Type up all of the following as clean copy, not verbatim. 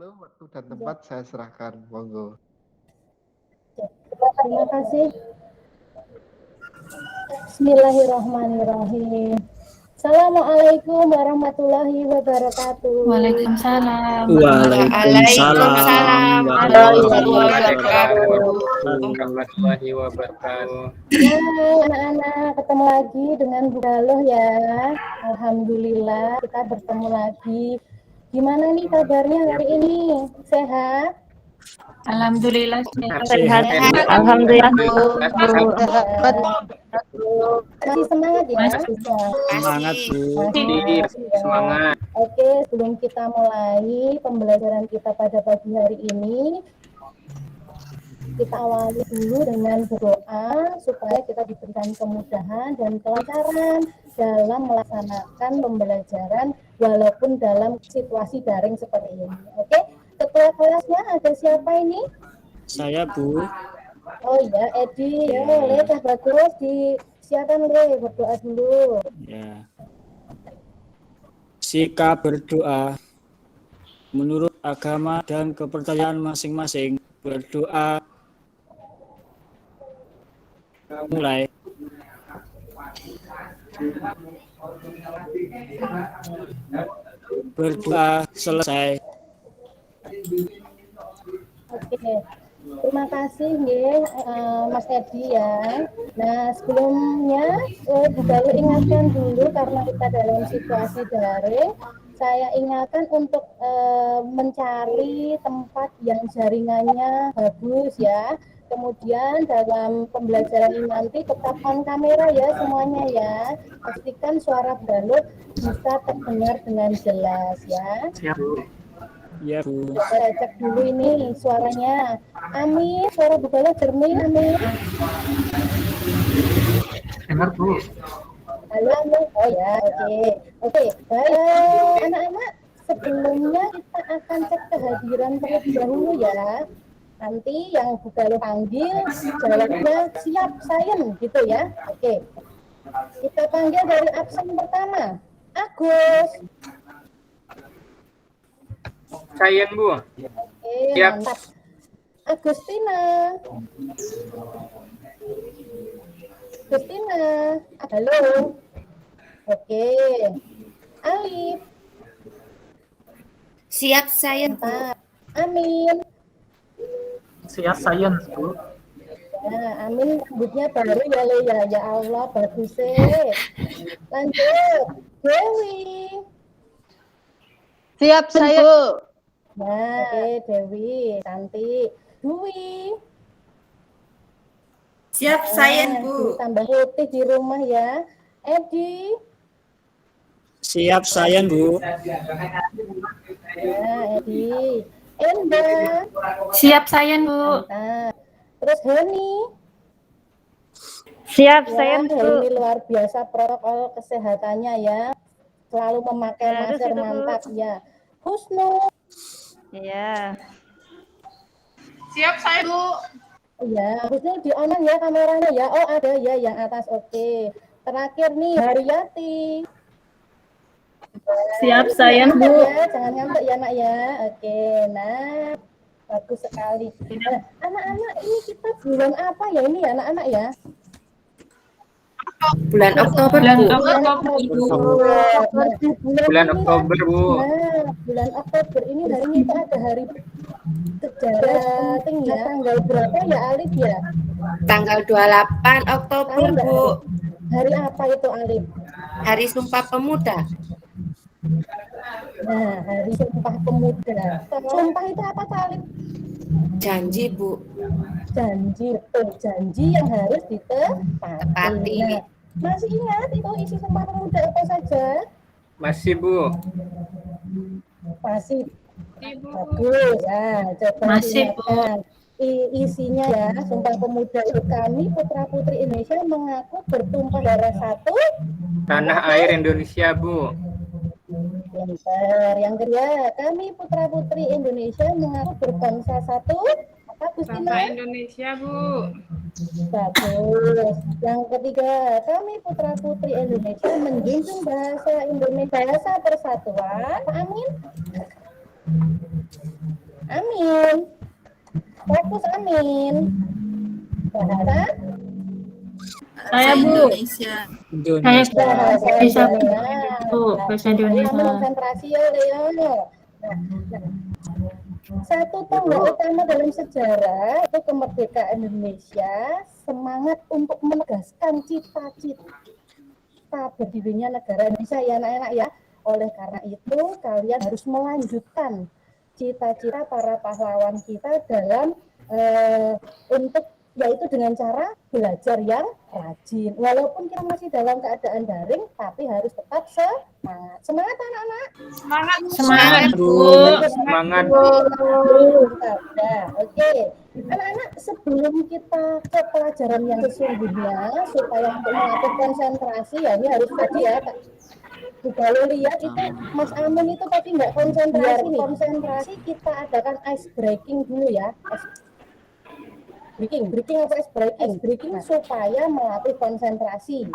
Halo, waktu dan tempat saya serahkan. Monggo. Terima kasih. Bismillahirrahmanirrahim. Assalamualaikum warahmatullahi wabarakatuh. Waalaikumsalam. Waalaikumsalam warahmatullahi wabarakatuh. Ya, anak-anak ketemu lagi dengan Bu Galoh ya. Alhamdulillah kita bertemu lagi. Gimana nih kabarnya hari ini? Sehat? Alhamdulillah Sehat. Alhamdulillah. Masih semangat ya? Semangat, Bu. Semangat. Oke, sebelum kita mulai pembelajaran kita pada pagi hari ini, kita awali dulu dengan berdoa supaya kita diberikan kemudahan dan kelancaran dalam melaksanakan pembelajaran walaupun dalam situasi daring seperti ini. Oke, ketua kelasnya ada siapa ini? Saya, Bu. Oh ya, Edi. Ya, boleh Kak Bagus disiapkan Le, berdoa dulu. Ya. Sikap berdoa menurut agama dan kepercayaan masing-masing. Berdoa mulai. Berdoa selesai. Oke. Terima kasih Mas Edi ya. Nah, sebelumnya Bu Galuh ingatkan dulu karena kita dalam situasi daring, saya ingatkan untuk mencari tempat yang jaringannya bagus ya. Kemudian dalam pembelajaran ini nanti tetap on kamera ya semuanya ya. Pastikan suara Bu Galuh bisa terdengar dengan jelas ya. Siap, Bu. Ya, Bu. Saya cek dulu ini suaranya. Amin, suara Bu Galuh jernih, amin. Dengar, Bu. Halo, amin. Oh ya, oke. Baik, anak-anak, sebelumnya kita akan cek kehadiran terlebih dahulu ya. Nanti yang Bu Galuh panggil, jawabnya siap, sayang, gitu ya. Oke. Kita panggil dari absen pertama. Agus. Sayang, Bu. Oke, Siap. mantap. Agustina. Halo. Oke. Alif. Siap, saya. Mantap. Amin. Siap, sayang, Bu. Nah, Amin rambutnya baru ya Le ya. Ya Allah, bagus sih. Lanjut. Dewi. Siap saya, Bu. Nah, oke Dewi, cantik. Dwi. Siap, saya, Dwi Bu. tambah putih di rumah ya. Edi. Siap, sayang, Bu. Nah, Edi. Enda. Siap saya, Bu. Mantap. Terus Heni. Siap Ya, saya, Bu. Heni luar biasa protokol kesehatannya ya. Selalu memakai Harus masker, itu, Bu. mantap ya. Husnu. Iya. Siap saya, Bu. Ya, Husnu di on ya kameranya ya. Oh, ada ya yang atas. Oke. Terakhir nih Haryati. Siap saya, Jangan Bu. ngantuk ya, jangan ngantuk ya, Nak ya. Oke, nah. Bagus sekali. Nah, anak-anak ini kita bulan apa ya ini ya, anak-anak ya? Bulan Oktober, Bulan Bu. Oktober, Bu. Bulan Oktober, Bu. Nah, bulan Oktober ini harinya itu ada hari sejarah penting ya. Tanggal berapa ya, Alif ya? Tanggal 28 Oktober, Tahu nggak, Bu. Alif? Hari apa itu, Alif? Hari Sumpah Pemuda. Nah, hari Sumpah Pemuda. Sumpah itu apa, Alif? Janji, Bu. Janji, janji yang harus ditepati. Tepati. Nah, masih ingat itu isi Sumpah Pemuda apa saja? Masih, Bu. Masih. Ibu. Bagus. Ya, coba Masih, Bu. diingatkan. Isinya ya, Sumpah Pemuda itu kami putra-putri Indonesia mengaku bertumpah darah satu Tanah air Indonesia, Bu. Pinter. Yang kedua, kami putra-putri Indonesia mengaku berbangsa satu. Apa, Bangsa Gustina? Indonesia, Bu. Bagus. Yang ketiga, kami putra-putri Indonesia menjunjung bahasa Indonesia, bahasa persatuan. Amin. Amin. Fokus amin. Bahasa Saya, Bu. Indonesia. Saya bahasa bisa, Indonesia. Bu. Bahasa Ayo Indonesia. konsentrasi ya, Leo. Nah, satu tonggak utama dalam sejarah itu kemerdekaan Indonesia, semangat untuk menegaskan cita-cita berdirinya negara Indonesia ya anak-anak ya. Oleh karena itu kalian harus melanjutkan cita-cita para pahlawan kita dalam untuk yaitu dengan cara belajar yang rajin. Walaupun kita masih dalam keadaan daring, tapi harus tetap semangat. Semangat anak-anak. Semangat. Semangat, Bu. Semangat. Nah, oke. Anak-anak, sebelum kita ke pelajaran yang sesungguhnya, supaya untuk melatih konsentrasi, ya ini harus tadi ya, kalau lihat itu Mas Amin itu tadi nggak konsentrasi nih. Konsentrasi kita adakan ice breaking dulu ya. Breaking apa ice breaking supaya melatih konsentrasi.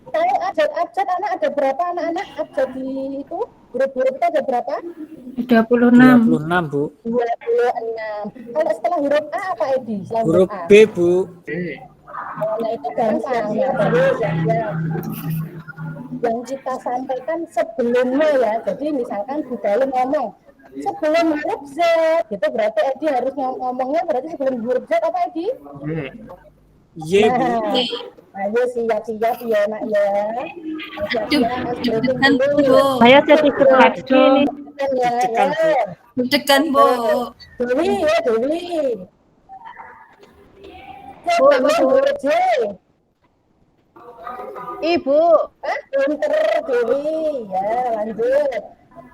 Kalau abjad anak ada berapa anak-anak abjad di itu huruf-huruf itu ada berapa? 26. 26, Bu. 26. Kalau setelah huruf A apa Edi? Setelah Huruf A. B, Bu. Nah itu gampang ya. Terus ya. Yang kita sampaikan sebelumnya ya. Jadi misalkan Bu Dalu ngomong sebelum huruf Z, gitu berarti Edi harus ngomongnya berarti sebelum huruf Z apa Edi? Y, Bu. Ayo siap-siap ya nak ya. Deg-degan, Bu. Saya jadi lagi nih. Deg-degan, Bu. Deg-degan, Bu. Dewi ya Dewi. Sebelum huruf J. Ibu. Pinter Dewi ya lanjut.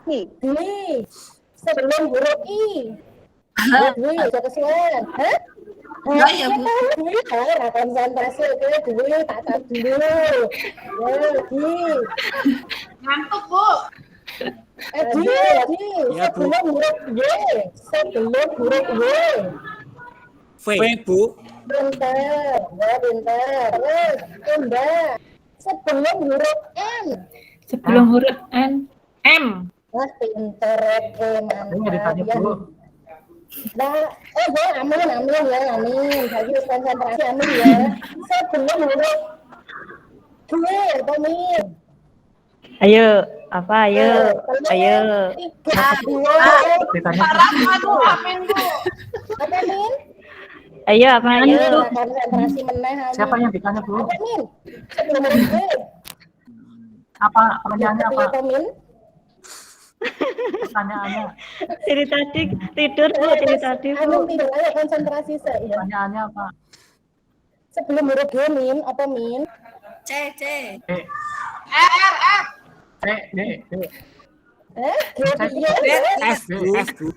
Dewi sebelum huruf I. Dewi udah kesuwen. Hah? Ya, ya, Bu. Dewi ya konsentrasi oke Dewi tak dulu. Ya Dewi. Ngantuk, Bu. Edi Ya, Bu. sebelum huruf Y. Sebelum huruf Y. V, Bu. Pinter, ya pinter. Terus Indah sebelum huruf N. Sebelum huruf N. M. Wah pinter, oke mantap ya. Nah, ya amin ya amin. Lagi konsentrasi amin ya. Sebelum huruf G, Tomin. Ayo, apa? Ayo. Ayo. 3, 2, Aduh, amin, Bu. apa Min? Ayo, apa? Ayo. Konsentrasi meneh. Siapa yang ditanya, Bu? Apa Min? Sebelum huruf G. Apa pertanyaannya apa? Apa Min? Pertanyaannya, Dari tadi tidur, Bu. Dari tadi, Amin Bu. tidur aja konsentrasi saya. pertanyaannya apa? Sebelum huruf G Min, apa Min? C. R. D. G ya. F, Bu. F, Bu.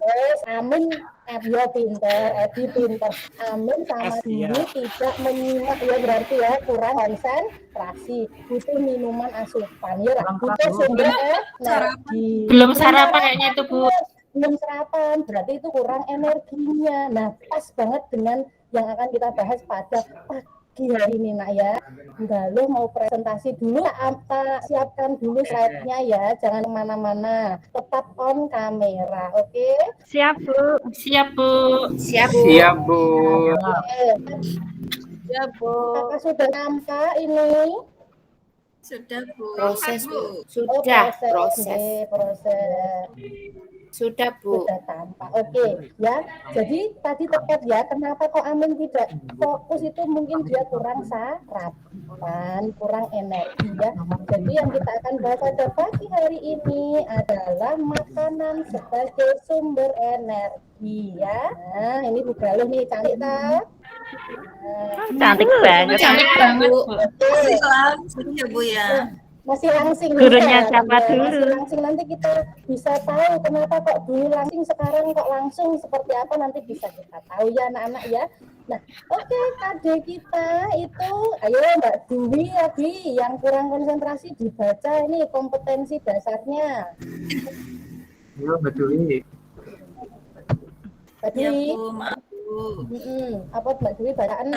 Amin, ya pinter, Edi pinter. Amin sama F, ya. Dini tidak menyimak ya berarti ya kurang konsentrasi. Butuh minuman asupan ya, butuh sumber energi. Belum sarapan kayaknya itu, Bu. Belum sarapan, berarti itu kurang energinya. Nah, pas banget dengan yang akan kita bahas pada pagi hari ini nak ya. Enggak lo mau presentasi dulu, siapkan dulu slide-nya ya, jangan kemana-mana. Tetap on kamera, oke? Siap, Bu. Siap, Bu. Siap, Bu. Siap, Bu. Ya, Bu. Apakah sudah nampak ini? Sudah, Bu. Proses, Bu. Oh, Sudah, proses. proses. Oke, proses. Sudah, Bu. Sudah tampak. Oke, ya. Jadi tadi terkait ya, kenapa kok Amin tidak fokus itu mungkin dia kurang sarapan, kurang energi ya. Jadi yang kita akan bahas pada pagi hari ini adalah makanan sebagai sumber energi ya. Nah, ini Bu Galuh nih cantik tak? Cantik banget. Cantik banget, Bu. Oke. Langsung ya, Bu ya. Masih langsing Gurunya ya? siapa Ya, dulu? masih langsing, nanti kita bisa tahu kenapa kok dulu langsing sekarang kok langsung seperti apa nanti bisa kita tahu ya anak-anak ya. Nah oke, adik kita itu ayo Mbak Dewi Abi yang kurang konsentrasi dibaca ini kompetensi dasarnya. Yo, betul. Mbak Ya, Dewi. Bu. Maaf, Bu. Bu. Apa Mbak Dewi bacaan?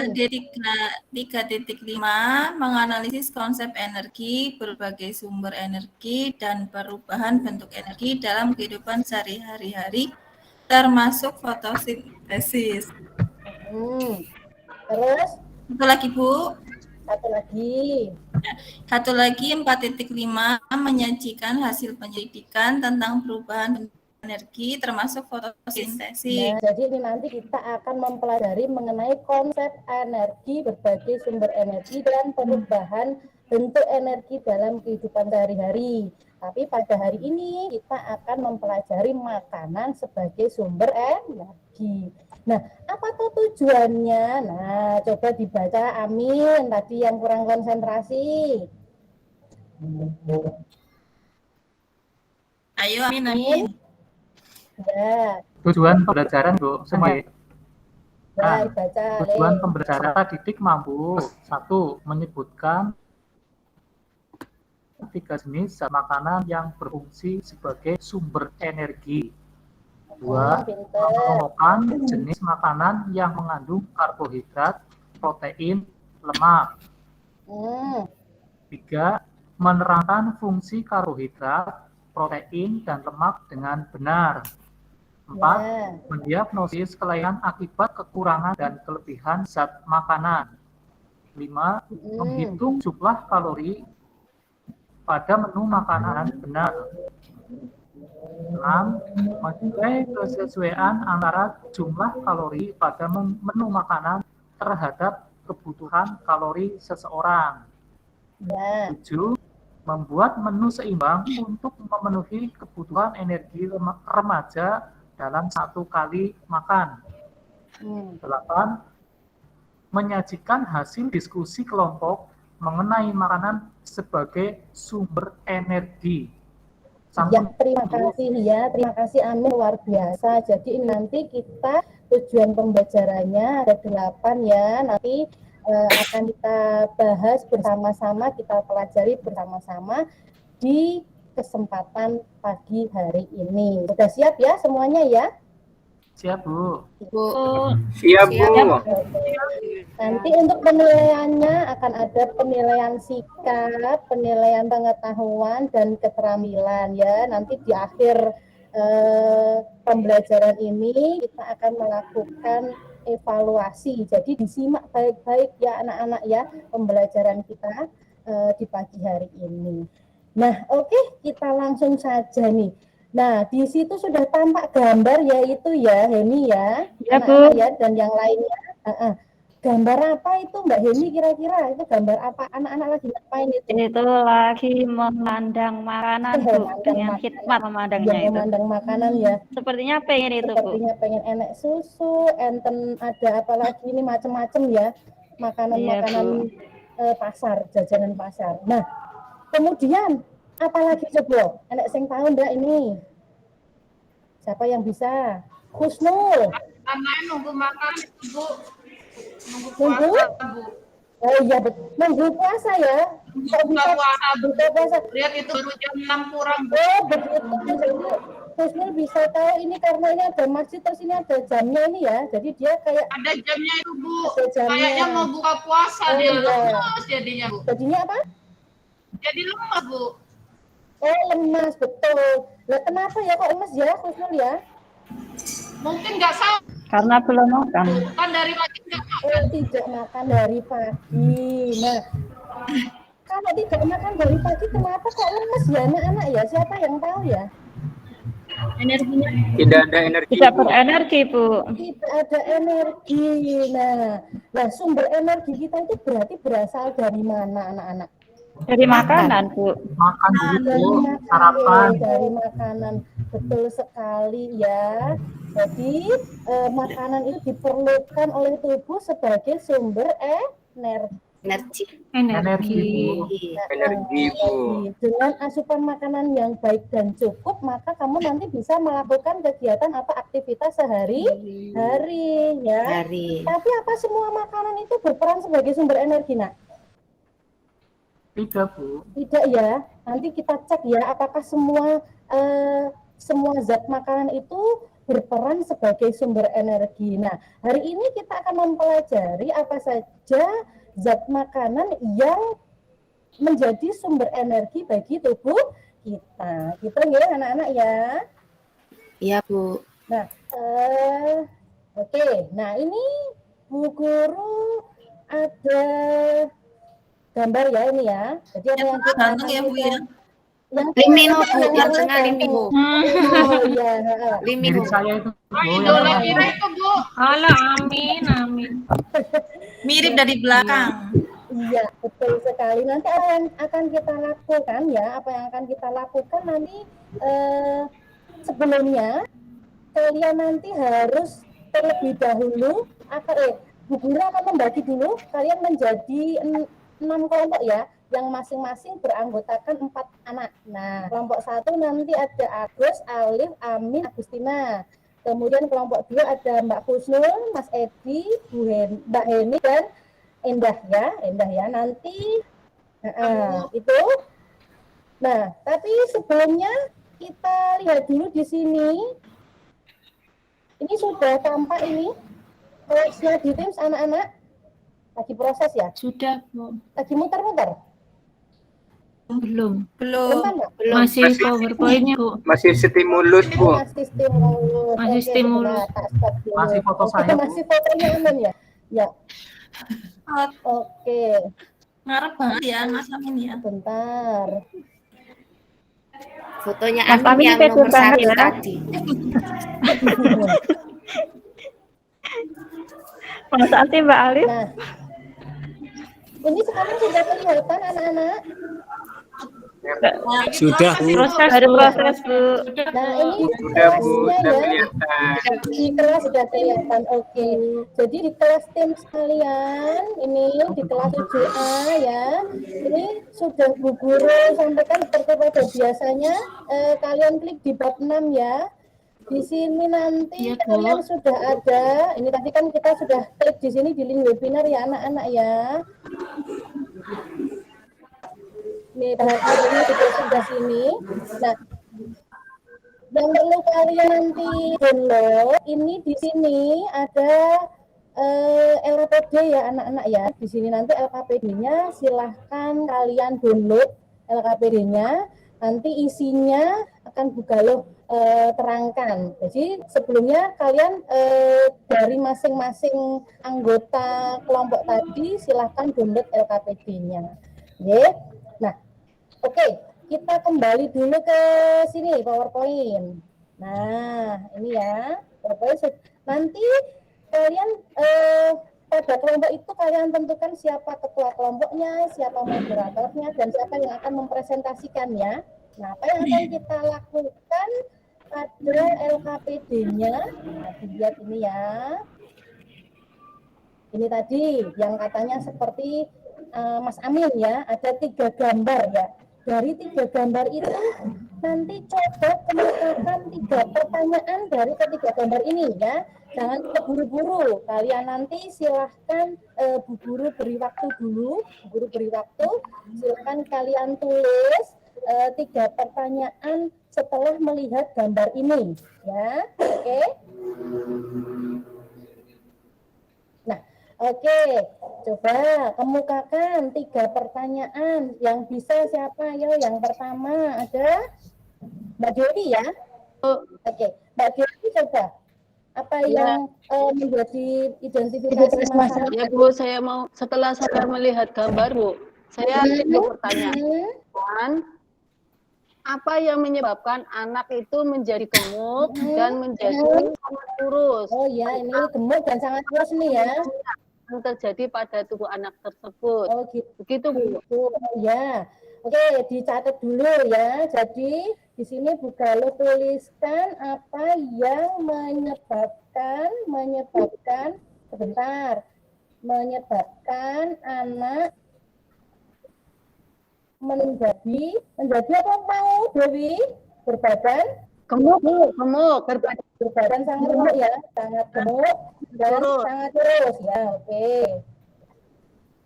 D3.5 menganalisis konsep energi, berbagai sumber energi, dan perubahan bentuk energi dalam kehidupan sehari-hari, termasuk fotosintesis. Terus? Satu lagi, Bu. Satu lagi 4.5 menyajikan hasil penyelidikan tentang perubahan bentuk energi termasuk fotosintesis. Nah, jadi ini nanti kita akan mempelajari mengenai konsep energi, berbagai sumber energi, dan perubahan bentuk energi dalam kehidupan sehari-hari. Tapi pada hari ini kita akan mempelajari makanan sebagai sumber energi. Nah, apa tuh tujuannya? Nah, coba dibaca Amin, tadi yang kurang konsentrasi. Ayo Amin. Ya. Tujuan pembelajaran, Bu, semua. Ya, baca. Tujuan pembelajaran didik mampu 1. Menyebutkan 3 jenis makanan yang berfungsi sebagai sumber energi. 2. Menemukan jenis makanan yang mengandung karbohidrat, protein, lemak. 3. Menerangkan fungsi karbohidrat, protein, dan lemak dengan benar. 4. Mendiagnosis kelainan akibat kekurangan dan kelebihan zat makanan. 5. Menghitung jumlah kalori pada menu makanan benar. 6. Menilai kesesuaian antara jumlah kalori pada menu makanan terhadap kebutuhan kalori seseorang. 7. Membuat menu seimbang untuk memenuhi kebutuhan energi remaja dalam 1 kali makan. 8. Menyajikan hasil diskusi kelompok mengenai makanan sebagai sumber energi. Ya, terima kasih Amin, luar biasa. Jadi nanti kita tujuan pembelajarannya ada 8 ya. Nanti akan kita bahas bersama-sama, kita pelajari bersama-sama di kesempatan pagi hari ini. Sudah siap ya semuanya ya? Siap, Bu. Siap, Bu. Nanti untuk penilaiannya akan ada penilaian sikap, penilaian pengetahuan, dan keterampilan ya. Nanti di akhir pembelajaran ini kita akan melakukan evaluasi. Jadi disimak baik-baik ya anak-anak ya pembelajaran kita di pagi hari ini. Nah, oke, kita langsung saja nih. Nah, di situ sudah tampak gambar yaitu ya, Heni ya, anak-anak ya, dan yang lainnya. Gambar apa itu Mbak Heni kira-kira? Itu gambar apa? Anak-anak lagi ngapain itu? Itu lagi memandang makanan, Bu, dengan hikmat memandangnya itu. Memandang makanan ya. Sepertinya pengen itu, Bu. Sepertinya pengen enek susu, enten ada apa lagi ini macam-macam ya. Makanan-makanan pasar, jajanan pasar. Nah, kemudian apalagi coba? Enek sing tahu ndak ini? Siapa yang bisa? Husnul. Anaknya nunggu makan, Bu. Nunggu Nunggu? puasa, Bu. Oh iya, betul. Nunggu puasa ya? Kok bisa buka puasa? Lihat itu baru jam 6 kurang, Bu. Oh, begitu. Jadi Husnul bisa tahu ini karena ini ada masjid, terus ini ada jamnya ini ya. Jadi dia kayak Ada jamnya itu, Bu. Ada jamnya. Kayaknya mau buka puasa Oh, dia. iya. Lemas jadinya, Bu. jadinya apa? Jadi lemas, Bu. Oh, lemas, betul. Lah kenapa ya kok lemas ya, Husnul ya? Mungkin nggak sahur, Karena belum makan. kan dari pagi nggak makan. Oh, tidak makan dari pagi. Nah, kalau tidak makan dari pagi, kenapa kok lemas ya anak-anak ya? Siapa yang tahu ya? Energinya Tidak ada energi. Tidak berenergi, Bu. Tidak ada energi. Nah, sumber energi kita itu berarti berasal dari mana anak-anak? Dari makanan, Bu. Makan dulu, Dari Bu. makanan, Sarapan. dari makanan, betul sekali ya. Jadi makanan itu diperlukan oleh tubuh sebagai sumber energi. energi. Bu. Energi, Bu. Dengan asupan makanan yang baik dan cukup, maka kamu nanti bisa melakukan kegiatan atau aktivitas sehari-hari ya. Tapi apa semua makanan itu berperan sebagai sumber energi, Nak? Tidak, Bu. Tidak ya. Nanti kita cek ya apakah semua semua zat makanan itu berperan sebagai sumber energi. Nah, hari ini kita akan mempelajari apa saja zat makanan yang menjadi sumber energi bagi tubuh kita. Gitu ya anak-anak ya. Iya, Bu. Nah, oke. Nah, ini Bu Guru ada gambar ya ini ya. Jadi apa yang kita Ganteng ya, Bu ya. Liminho, Bu. Yang tengah Liminho. Oh iya. Mirip Liminho. saya itu. Bu, yang Idola tengah. Vira itu, Bu. Alah, amin, amin. Mirip dari belakang. Iya, betul sekali. Nanti apa yang akan kita lakukan ya, apa yang akan kita lakukan nanti sebelumnya kalian nanti harus terlebih dahulu Bu Guru akan membagi dulu kalian menjadi 6 kelompok ya, yang masing-masing beranggotakan 4 anak. Nah, kelompok 1 nanti ada Agus, Alif, Amin, Agustina. Kemudian kelompok 2 ada Mbak Husnul, Mas Edi, Mbak Heni dan Endah ya. Nanti itu. Nah, tapi sebelumnya kita lihat dulu di sini. Ini sudah tampak ini kelasnya di Teams anak-anak. Lagi proses ya? Sudah, Bu. Lagi muter-muter? Belum. Belum. Masih PowerPoint-nya, Bu. Masih stimulus, Bu. Masih stimulus. Masih Oke, stimulus. sebentar, tak stop dulu. Masih foto Oke, saya, Bu. masih fotonya Amin ya? Ya. Oke, Ngarep banget ya, Mas Amin ya. bentar. Fotonya Mas Amin Amin yang pede nomor banget 1 ya. tadi. Mas Ati, Mbak Alif. Nah, ini sekarang sudah kelihatan anak-anak. Sudah, Bu. Ada proses, Bu. Nah, ini Sudah, Bu. kelasnya Sudah ya. kelihatan. Di kelas sudah kelihatan, oke. Jadi di kelas tim sekalian, ini di kelas 7A ya, ini sudah Bu Guru sampaikan seperti pada biasanya, kalian klik di bab 6 ya. Di sini nanti Iya, Bu. kalian sudah ada, ini tadi kan kita sudah klik di sini di link webinar ya anak-anak ya. Nih, bahan-bahannya juga sudah sini. Nah, yang perlu kalian nanti download ini di sini ada LKPD ya anak-anak ya. Di sini nanti LKPD-nya silahkan kalian download LKPD-nya. Nanti isinya akan Bu Galuh terangkan. Jadi sebelumnya kalian dari masing-masing anggota kelompok tadi silahkan download LKPD-nya. Oke. Nah, oke. Kita kembali dulu ke sini PowerPoint. Nah, ini ya PowerPoint. Nanti kalian pada kelompok itu kalian tentukan siapa ketua kelompoknya, siapa moderatornya, dan siapa yang akan mempresentasikannya. Nah, apa yang akan kita lakukan pada LKPD-nya? Nah, dilihat ini ya. Ini tadi yang katanya seperti Mas Amin ya, ada 3 gambar ya. Dari 3 gambar itu nanti coba kemukakan 3 pertanyaan dari ketiga gambar ini ya. Jangan terburu-buru. Kalian nanti silahkan Bu Guru beri waktu dulu. Bu Guru beri waktu. Silahkan kalian tulis 3 pertanyaan setelah melihat gambar ini ya. Oke. Nah, oke, coba kemukakan 3 pertanyaan yang bisa siapa? Yo, yang pertama ada Mbak Dewi ya. Oke, Mbak Dewi coba apa yang menjadi identifikasi masalah? Ya Bu, saya mau setelah saya melihat gambar Bu, saya ada pertanyaan. Apa yang menyebabkan anak itu menjadi gemuk dan menjadi sangat kurus? Oh ya, ini gemuk dan sangat kurus nih ya. Yang terjadi pada tubuh anak tersebut. Oh gitu. Begitu Bu. Oh ya. Oke, dicatat dulu ya. Jadi di sini Bu Galuh tuliskan apa yang menyebabkan anak menjadi apa mau Dewi? Berbadan Gemuk. berbadan sangat gemuk ya, sangat gemuk dan sangat kurus ya. Oke.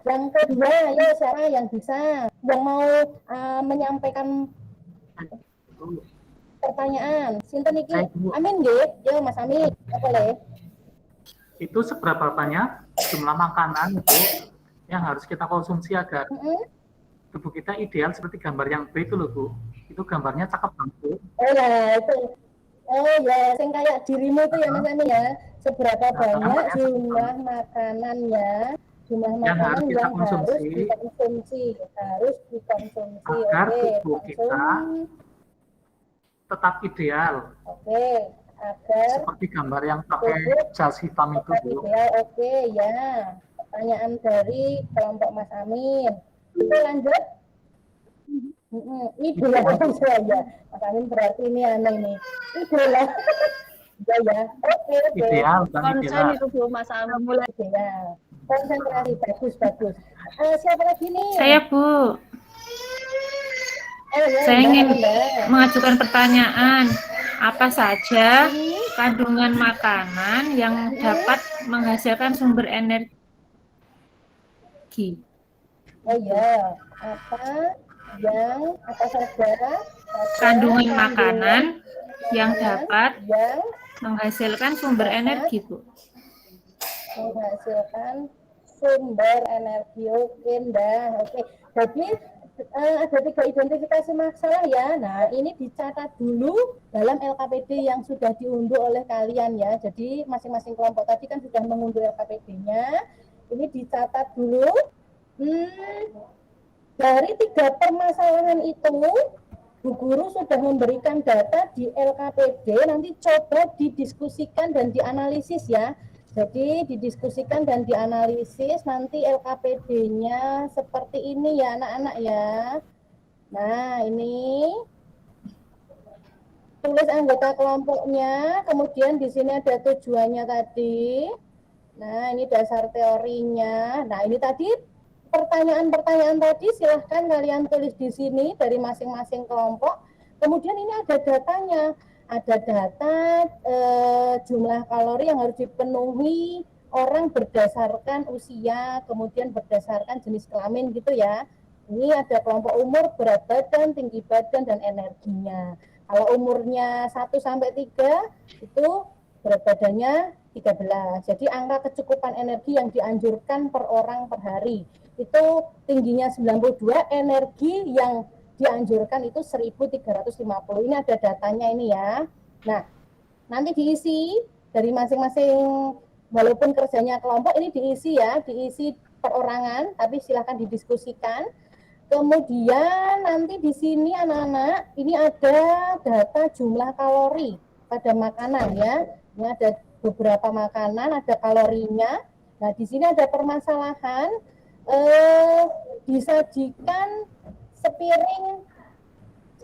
Yang kedua ya siapa yang bisa yang mau menyampaikan pertanyaan. Sinten iki? Saya, Bu. Amin nggih. Yo Mas Amin, apa le? Itu seberapa banyak jumlah makanan Bu yang harus kita konsumsi agar tubuh kita ideal seperti gambar yang B itu loh Bu. Itu gambarnya cakep banget Bu. Oh ya, itu. Oh ya, sing kayak dirimu itu ya Mas Amin ya. Seberapa banyak jumlah makanan ya? Jumlah Yang harus makanan kita yang konsumsi. harus dikonsumsi. Agar Oke, tubuh kita langsung. tetap ideal. Oke, agar Seperti gambar yang pakai jas hitam itu tetap Bu. ideal. Oke ya. Pertanyaan dari kelompok Mas Amin. Oke, lanjut. Idola saya. Mas Amin berarti ini aneh nih. Idola. Ya ya. Oke. Ideal dan Konsen ideal. itu Bu Mas Amin. Mulai Ya. Konsentrasi bagus. Siapa lagi nih? Saya Bu, Ya, saya Mbak, ingin Mbak. mengajukan pertanyaan. Apa saja kandungan makanan yang dapat menghasilkan sumber energi? Oh ya, apa saja Kandungan makanan yang makanan dapat yang menghasilkan sumber energi, Bu. menghasilkan sumber energi. Oke, Mbak. Oke. Jadi ada 3 identifikasi masalah ya. Nah, ini dicatat dulu dalam LKPD yang sudah diunduh oleh kalian ya. Jadi masing-masing kelompok tadi kan sudah mengunduh LKPD-nya. Ini dicatat dulu. Dari 3 permasalahan itu, Bu Guru sudah memberikan data di LKPD, nanti coba didiskusikan dan dianalisis ya. Jadi didiskusikan dan dianalisis, nanti LKPD-nya seperti ini ya anak-anak ya. Nah ini tulis anggota kelompoknya, kemudian di sini ada tujuannya tadi. Nah ini dasar teorinya. Nah ini tadi pertanyaan-pertanyaan tadi silahkan kalian tulis di sini dari masing-masing kelompok. Kemudian ini ada datanya. Ada data jumlah kalori yang harus dipenuhi orang berdasarkan usia, kemudian berdasarkan jenis kelamin gitu ya. Ini ada kelompok umur, berat badan, tinggi badan, dan energinya. Kalau umurnya 1 sampai 3 itu berat badannya 13. Jadi angka kecukupan energi yang dianjurkan per orang per hari itu tingginya 92, energi yang dianjurkan itu 1.350. Ini ada datanya ini ya. Nah, nanti diisi dari masing-masing, walaupun kerjanya kelompok ini diisi ya, diisi perorangan, tapi silakan didiskusikan. Kemudian nanti di sini anak-anak, ini ada data jumlah kalori pada makanan ya. Ini ada beberapa makanan, ada kalorinya. Nah, di sini ada permasalahan disajikan sepiring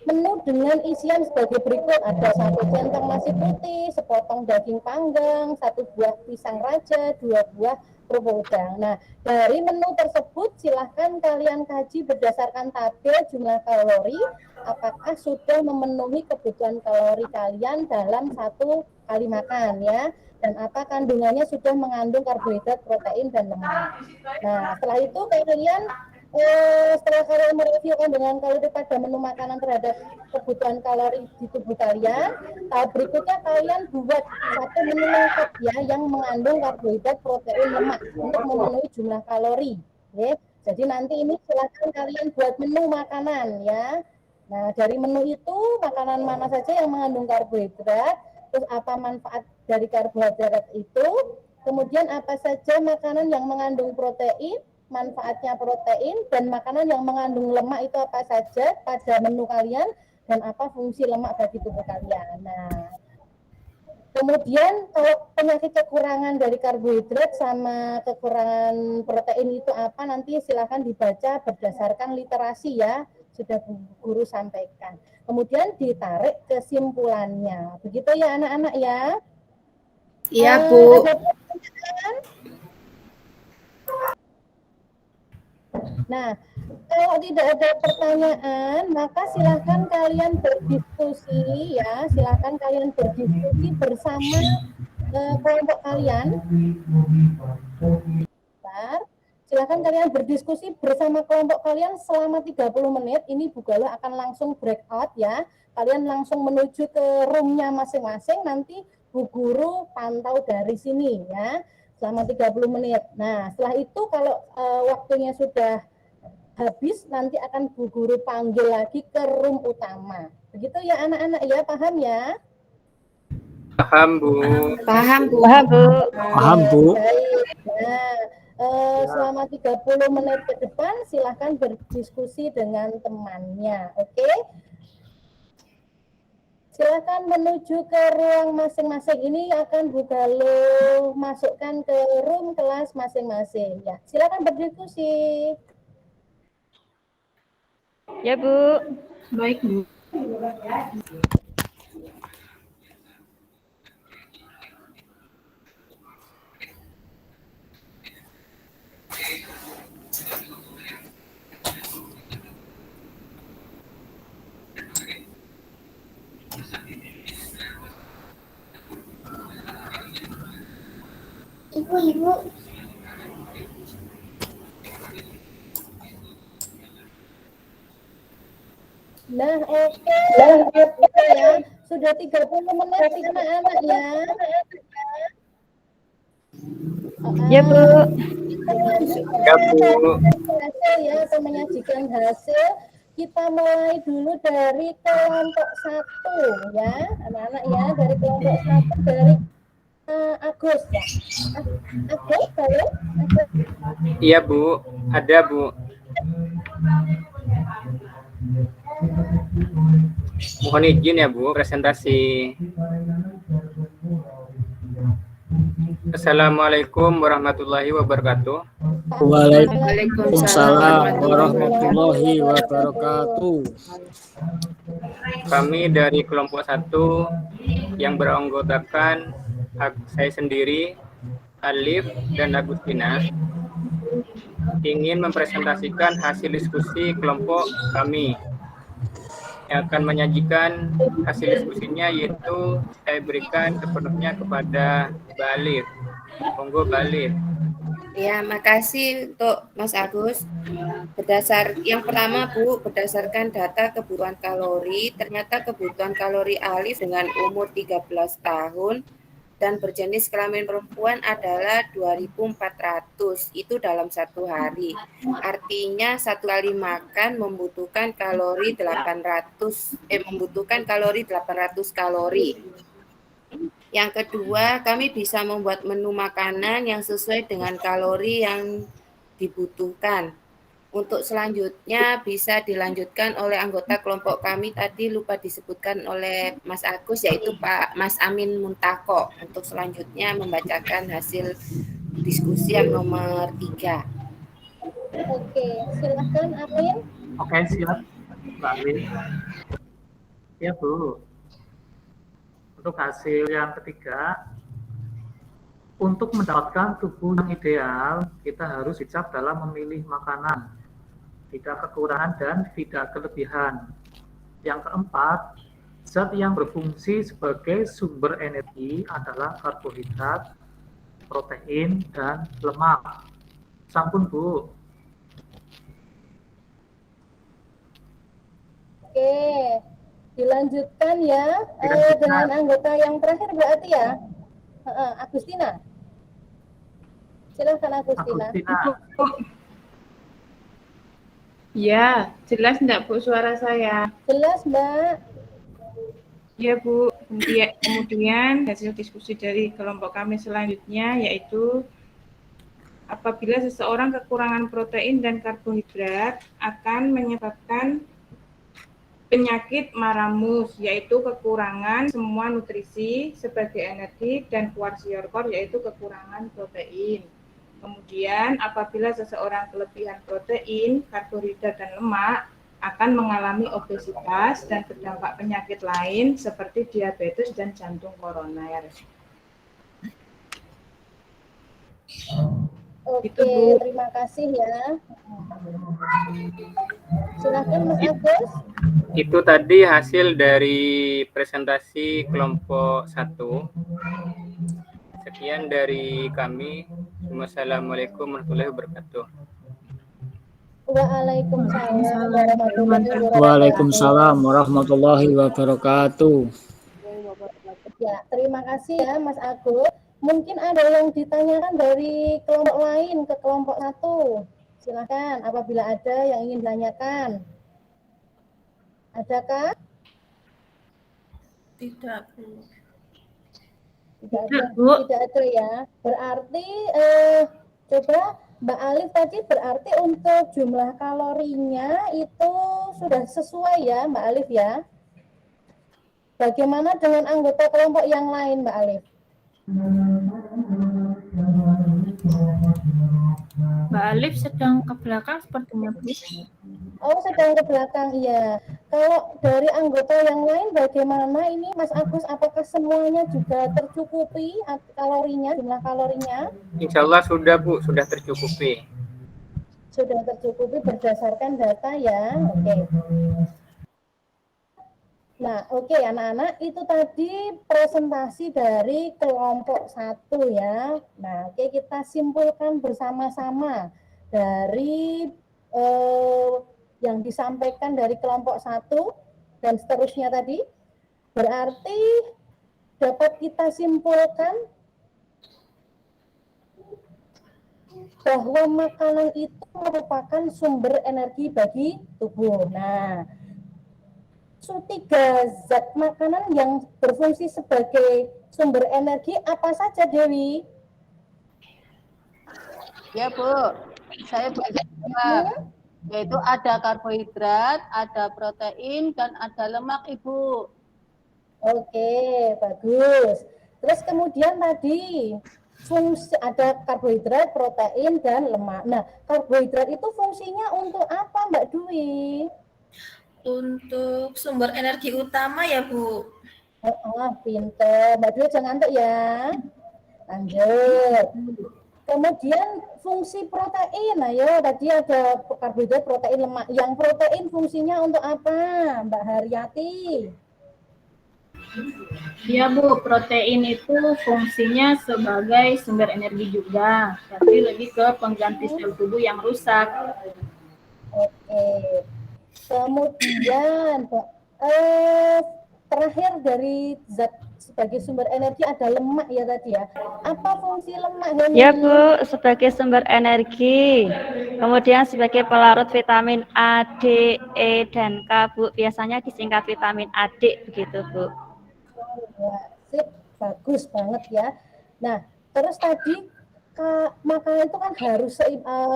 menu dengan isian sebagai berikut. Ada 1 centong nasi putih, sepotong daging panggang, 1 buah pisang raja, 2 buah kerupuk udang. Nah, dari menu tersebut silahkan kalian kaji berdasarkan tabel jumlah kalori, apakah sudah memenuhi kebutuhan kalori kalian dalam 1 kali makan ya, dan apa kandungannya sudah mengandung karbohidrat, protein, dan lemak. Nah, setelah itu kalian setelah kalian mereview kandungan kalori pada menu makanan terhadap kebutuhan kalori di tubuh kalian, tahap berikutnya kalian buat 1 menu lengkap ya yang mengandung karbohidrat, protein, lemak untuk memenuhi jumlah kalori. Ya. Jadi nanti ini silakan kalian buat menu makanan ya. Nah dari menu itu makanan mana saja yang mengandung karbohidrat, terus apa manfaat dari karbohidrat itu, kemudian apa saja makanan yang mengandung protein, manfaatnya protein, dan makanan yang mengandung lemak itu apa saja pada menu kalian, dan apa fungsi lemak bagi tubuh kalian. Nah, kemudian kalau penyakit kekurangan dari karbohidrat sama kekurangan protein itu apa, nanti silahkan dibaca berdasarkan literasi ya, sudah guru sampaikan. Kemudian ditarik kesimpulannya. Begitu ya anak-anak ya? Iya, Bu. Ada pertanyaan? Nah, kalau tidak ada pertanyaan, maka silahkan kalian berdiskusi ya, silahkan kalian berdiskusi bersama kelompok kalian. Silahkan kalian berdiskusi bersama kelompok kalian selama 30 menit. Ini Bu Galuh akan langsung breakout ya. kalian langsung menuju ke roomnya masing-masing, nanti Bu Guru pantau dari sini ya selama 30 menit. Nah, setelah itu kalau waktunya sudah habis, nanti akan Bu Guru panggil lagi ke room utama. Begitu ya anak-anak ya, paham ya? Paham, Bu. Paham, Bu. Paham, Bu. Paham, Bu. Baik. Nah, selama 30 menit ke depan silahkan berdiskusi dengan temannya, oke? Silakan menuju ke ruang masing-masing. Ini akan Bu Galuh masukkan ke room kelas masing-masing. Ya, silakan berdiskusi. Ya, Bu. Baik, Bu. Ibu. Nah, oke. Ya. Sudah 30 menit anak-anak ya. Ya, Bu. Ya, Bu. Hasil ya, atau menyajikan hasil. Kita mulai dulu dari kelompok 1 ya, anak-anak ya, dari kelompok 1 dari Agus ya. Agus, boleh? Iya, Bu. Ada, Bu. Mohon izin ya, Bu, presentasi. Assalamualaikum warahmatullahi wabarakatuh. Waalaikumsalam warahmatullahi wabarakatuh. Kami dari kelompok 1 yang beranggotakan saya sendiri, Alif dan Agustina, ingin mempresentasikan hasil diskusi kelompok kami yang akan menyajikan hasil diskusinya, yaitu saya berikan sepenuhnya kepada Mbak Alif. Monggo Mbak Alif. Ya, makasih untuk Mas Agus. Yang pertama, Bu, berdasarkan data kebutuhan kalori, ternyata kebutuhan kalori Alif dengan umur 13 tahun dan berjenis kelamin perempuan adalah 2.400, itu dalam 1 hari. Artinya 1 kali makan membutuhkan kalori 800 kalori. Yang kedua, kami bisa membuat menu makanan yang sesuai dengan kalori yang dibutuhkan. Untuk selanjutnya bisa dilanjutkan oleh anggota kelompok kami, tadi lupa disebutkan oleh Mas Agus, yaitu Pak Mas Amin Muntako, untuk selanjutnya membacakan hasil diskusi yang nomor 3. Oke, silakan Amin. Oke, siap, Mbak Amin. Ya, Bu. Untuk hasil yang ketiga, untuk mendapatkan tubuh yang ideal, kita harus bijak dalam memilih makanan. Tidak kekurangan dan tidak kelebihan. Yang keempat, zat yang berfungsi sebagai sumber energi adalah karbohidrat, protein, dan lemak. Sampun, Bu. Oke, dilanjutkan ya dengan anggota yang terakhir berarti ya, Agustina. Silakan Agustina. Ya, jelas enggak, Bu, suara saya? Jelas, Mbak. Ya, Bu. Kemudian hasil diskusi dari kelompok kami selanjutnya yaitu apabila seseorang kekurangan protein dan karbohidrat akan menyebabkan penyakit Maramus, yaitu kekurangan semua nutrisi sebagai energi, dan kwashiorkor, yaitu kekurangan protein. Kemudian apabila seseorang kelebihan protein, karbohidrat, dan lemak akan mengalami obesitas dan berdampak penyakit lain seperti diabetes dan jantung koroner. Oke, terima kasih ya. Silakan Mas Agus. Itu tadi hasil dari presentasi kelompok 1. Sekian dari kami. Wassalamualaikum warahmatullahi wabarakatuh. Waalaikumsalam warahmatullahi wabarakatuh. Waalaikumsalam warahmatullahi wabarakatuh. Ya, terima kasih ya Mas Agus. Mungkin ada yang ditanyakan dari kelompok lain ke kelompok 1. Silakan apabila ada yang ingin ditanyakan. Adakah? Tidak, Bu. Tidak ada ya. Berarti coba Mbak Alif tadi berarti untuk jumlah kalorinya itu sudah sesuai ya Mbak Alif ya. Bagaimana dengan anggota kelompok yang lain Mbak Alif? Mbak Alif sedang ke belakang sepertinya, Bu. Oh, sedang ke belakang, iya. Kalau dari anggota yang lain bagaimana ini Mas Agus, apakah semuanya juga tercukupi kalorinya, jumlah kalorinya? Insya Allah sudah Bu, sudah tercukupi. Sudah tercukupi berdasarkan data ya, oke. Nah, oke anak-anak, itu tadi presentasi dari kelompok 1 ya. Nah, oke kita simpulkan bersama-sama dari yang disampaikan dari kelompok 1 dan seterusnya tadi. Berarti dapat kita simpulkan bahwa makanan itu merupakan sumber energi bagi tubuh. Nah, 3 zat makanan yang berfungsi sebagai sumber energi apa saja, Dewi? Ya, Bu. Saya bagi yaitu ada karbohidrat, ada protein, dan ada lemak, Ibu. Oke, bagus. Terus kemudian tadi fungsi ada karbohidrat, protein, dan lemak. Nah, karbohidrat itu fungsinya untuk apa, Mbak Dwi? Untuk sumber energi utama ya, Bu. Pinter. Mbak Dwi jangan ngantuk ya. Lanjut. Kemudian fungsi protein. Ayo, tadi ada karbohidrat, protein, lemak. Yang protein fungsinya untuk apa, Mbak Haryati? Ya, Bu, protein itu fungsinya sebagai sumber energi juga, tapi lebih ke pengganti sel tubuh yang rusak. Oke. Kemudian terakhir dari zat sebagai sumber energi ada lemak ya tadi ya. Apa fungsi lemak, Heni? Ya Bu, sebagai sumber energi, kemudian sebagai pelarut vitamin A, D, E, dan K, Bu. Biasanya disingkat vitamin A, D, begitu Bu. Ya, sip, bagus banget ya. Nah, terus tadi makanan itu kan harus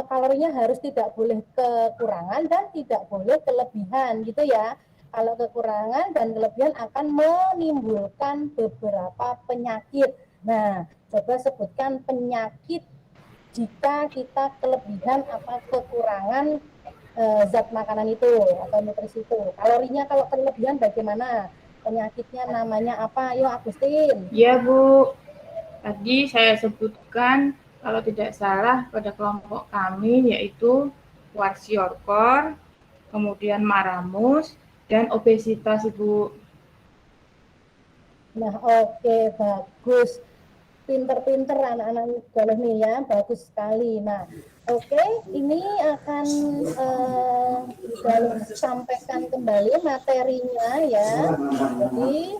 kalorinya harus tidak boleh kekurangan dan tidak boleh kelebihan gitu ya. Kalau kekurangan dan kelebihan akan menimbulkan beberapa penyakit. Nah, coba sebutkan penyakit jika kita kelebihan apa kekurangan zat makanan itu atau nutrisi itu. Kalorinya kalau kelebihan bagaimana? Penyakitnya namanya apa? Yuk Agustin. Ya, Bu. Tadi saya sebutkan kalau tidak salah pada kelompok kami yaitu kwashiorkor, kemudian maramus, dan obesitas, Ibu. Nah, oke, bagus. Pinter-pinter anak-anak galuh nih ya, bagus sekali. Nah, oke, ini akan sampaikan kembali materinya ya. Jadi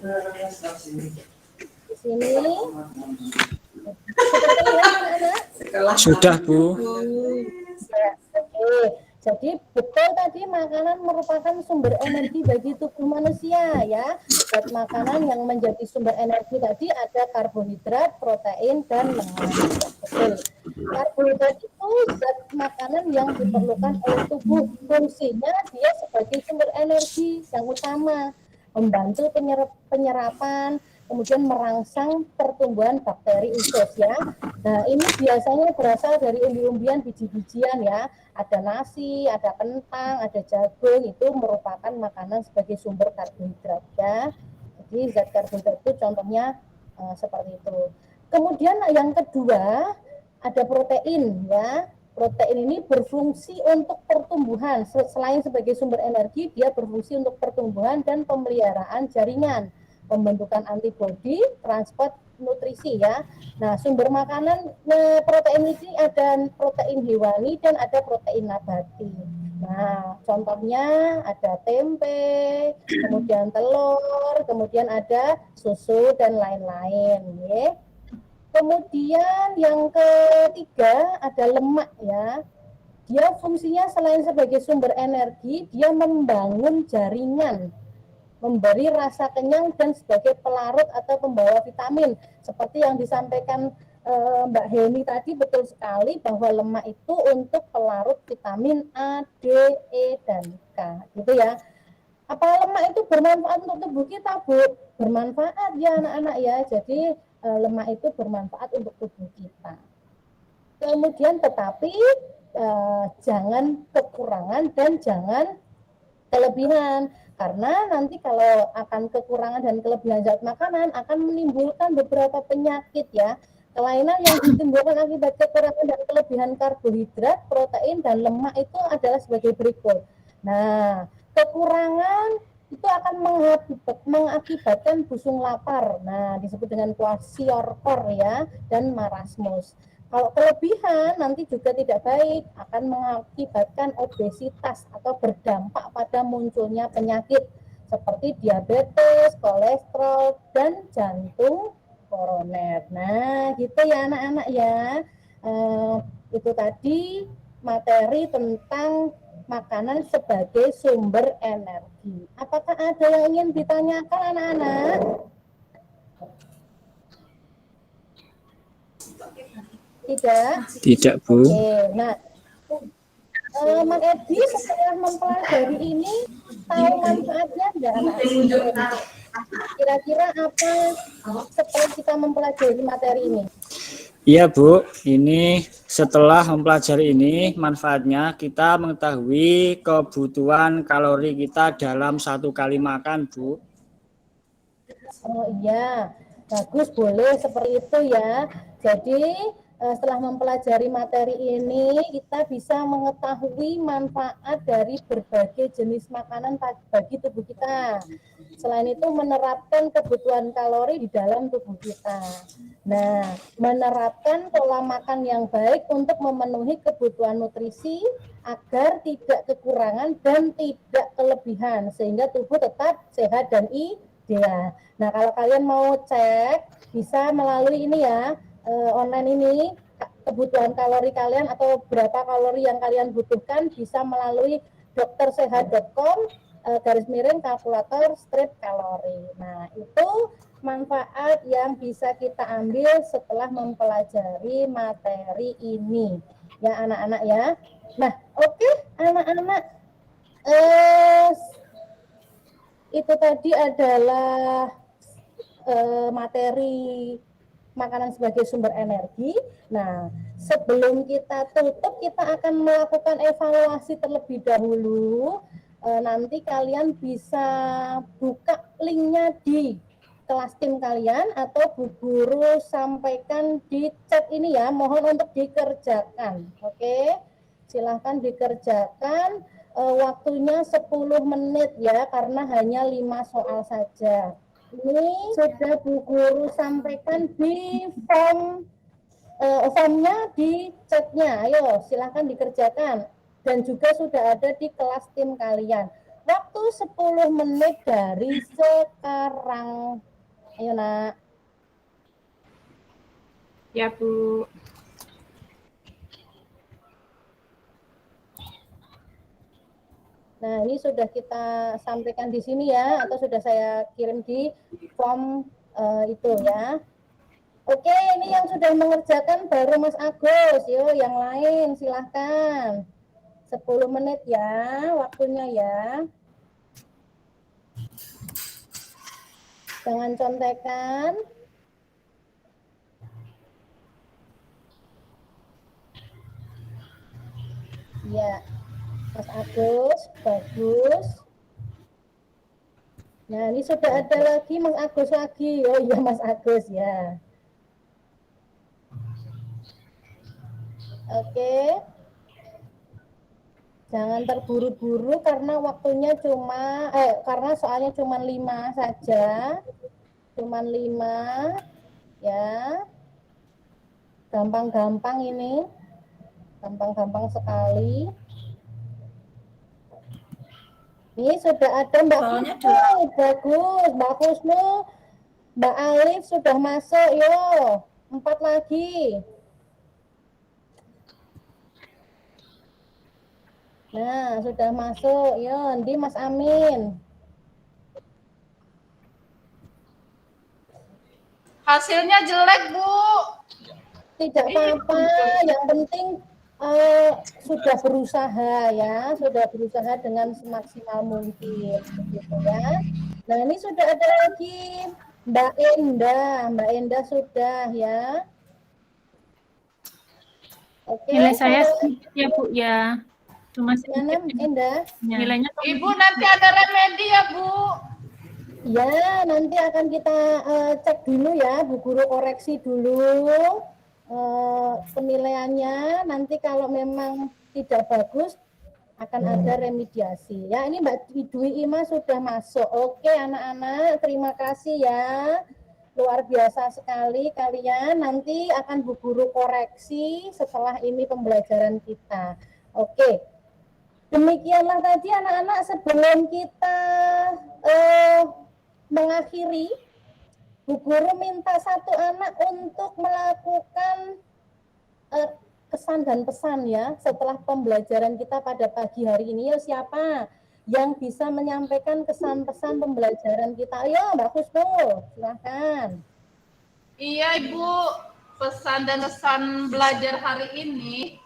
di sini sudah anak-anak? Sudah, Bu. Ya, oke. Jadi betul tadi makanan merupakan sumber energi bagi tubuh manusia ya. Zat makanan yang menjadi sumber energi tadi ada karbohidrat, protein, dan lemak. Betul. Karbohidrat itu zat makanan yang diperlukan oleh tubuh. Fungsinya dia sebagai sumber energi yang utama, membantu penyerapan, kemudian merangsang pertumbuhan bakteri usus ya. Nah, ini biasanya berasal dari umbi-umbian, biji-bijian ya. Ada nasi, ada kentang, ada jagung, itu merupakan makanan sebagai sumber karbohidrat ya. Jadi zat karbohidrat itu contohnya seperti itu. Kemudian yang kedua ada protein ya. Protein ini berfungsi untuk pertumbuhan. Selain sebagai sumber energi, dia berfungsi untuk pertumbuhan dan pemeliharaan jaringan, pembentukan antibodi, transport nutrisi ya. Nah, sumber makanan protein ini ada protein hewani dan ada protein nabati. Nah, contohnya ada tempe, kemudian telur, kemudian ada susu dan lain-lain. Ya. Kemudian yang ketiga ada lemak ya. Dia fungsinya selain sebagai sumber energi, dia membangun jaringan, memberi rasa kenyang dan sebagai pelarut atau pembawa vitamin. Seperti yang disampaikan Mbak Heni tadi, betul sekali bahwa lemak itu untuk pelarut vitamin A, D, E, dan K. Gitu ya. Apa lemak itu bermanfaat untuk tubuh kita, Bu? Bermanfaat ya anak-anak ya. Jadi lemak itu bermanfaat untuk tubuh kita. Kemudian tetapi jangan kekurangan dan jangan kelebihan. Karena nanti kalau akan kekurangan dan kelebihan zat makanan akan menimbulkan beberapa penyakit ya. Kelainan yang ditimbulkan akibat kekurangan dan kelebihan karbohidrat, protein, dan lemak itu adalah sebagai berikut. Nah, kekurangan itu akan mengakibatkan busung lapar. Nah, disebut dengan kwashiorkor ya, dan marasmus. Kalau kelebihan nanti juga tidak baik, akan mengakibatkan obesitas atau berdampak pada munculnya penyakit seperti diabetes, kolesterol, dan jantung koroner. Nah, gitu ya anak-anak ya. Itu tadi materi tentang makanan sebagai sumber energi. Apakah ada yang ingin ditanyakan anak-anak? Tidak? Tidak, Bu. Oke, nah Mas Edi setelah mempelajari ini tahu manfaatnya enggak anak-anak? Kira-kira apa setelah kita mempelajari materi ini? Iya, Bu. Ini setelah mempelajari ini manfaatnya kita mengetahui kebutuhan kalori kita dalam satu kali makan, Bu. Oh iya, bagus, boleh seperti itu ya. Jadi setelah mempelajari materi ini, kita bisa mengetahui manfaat dari berbagai jenis makanan bagi tubuh kita. Selain itu menerapkan kebutuhan kalori di dalam tubuh kita. Nah, menerapkan pola makan yang baik untuk memenuhi kebutuhan nutrisi agar tidak kekurangan dan tidak kelebihan, sehingga tubuh tetap sehat dan ideal. Nah, kalau kalian mau cek, bisa melalui ini ya, online ini, kebutuhan kalori kalian atau berapa kalori yang kalian butuhkan bisa melalui doktersehat.com /kalkulator strip kalori. Nah, itu manfaat yang bisa kita ambil setelah mempelajari materi ini. Ya, anak-anak ya. Nah, oke, anak-anak. Itu tadi adalah materi makanan sebagai sumber energi. Nah, sebelum kita tutup, kita akan melakukan evaluasi terlebih dahulu. Nanti kalian bisa buka linknya di kelas tim kalian atau Bu Guru sampaikan di chat ini ya. Mohon untuk dikerjakan. Oke, silahkan dikerjakan. Waktunya 10 menit ya, karena hanya 5 soal saja. Ini sudah Bu Guru sampaikan di formnya di chatnya. Ayo silahkan dikerjakan. Dan juga sudah ada di kelas tim kalian. Waktu 10 menit dari sekarang. Ayo nak. Ya Bu. Nah, ini sudah kita sampaikan di sini ya, atau sudah saya kirim di form itu ya. Oke, ini yang sudah mengerjakan baru Mas Agus. Yuk, yang lain silahkan. 10 menit ya, waktunya ya. Jangan contekan. Ya. Mas Agus, bagus. Nah, ini sudah ada lagi Mas Agus lagi. Oh iya, Mas Agus ya. Oke. Jangan terburu-buru karena waktunya cuma karena soalnya cuma 5 saja. Cuma 5 ya. Gampang-gampang ini. Gampang-gampang sekali. Ini sudah ada Mbak Soalnya Husnul, bagus. Mbak Husnul, Mbak Alif sudah masuk, yo. 4 lagi. Nah, sudah masuk, yo. Nanti Mas Amin. Hasilnya jelek, Bu. Tidak apa-apa, yang penting sudah berusaha ya, sudah berusaha dengan semaksimal mungkin, begitu ya. Nah ini sudah ada lagi Mbak Enda sudah ya. Oke. Nilai saya ya Bu ya, cuma sedikit. Enda? Nilainya. Ibu nanti ada remedi ya Bu. Ya, nanti akan kita cek dulu ya, Bu Guru koreksi dulu penilaiannya. Nanti kalau memang tidak bagus akan ada remediasi. Ya, ini Mbak Dwi Ima sudah masuk. Oke, anak-anak, terima kasih ya. Luar biasa sekali kalian. Nanti akan Bu Guru koreksi setelah ini pembelajaran kita. Oke. Demikianlah tadi anak-anak sebelum kita mengakhiri, Bu Guru minta satu anak untuk melakukan kesan dan pesan ya setelah pembelajaran kita pada pagi hari ini. Yo, siapa yang bisa menyampaikan kesan pesan pembelajaran kita? Ayo Mbak Husnul, silahkan. Iya Ibu, pesan dan kesan belajar hari ini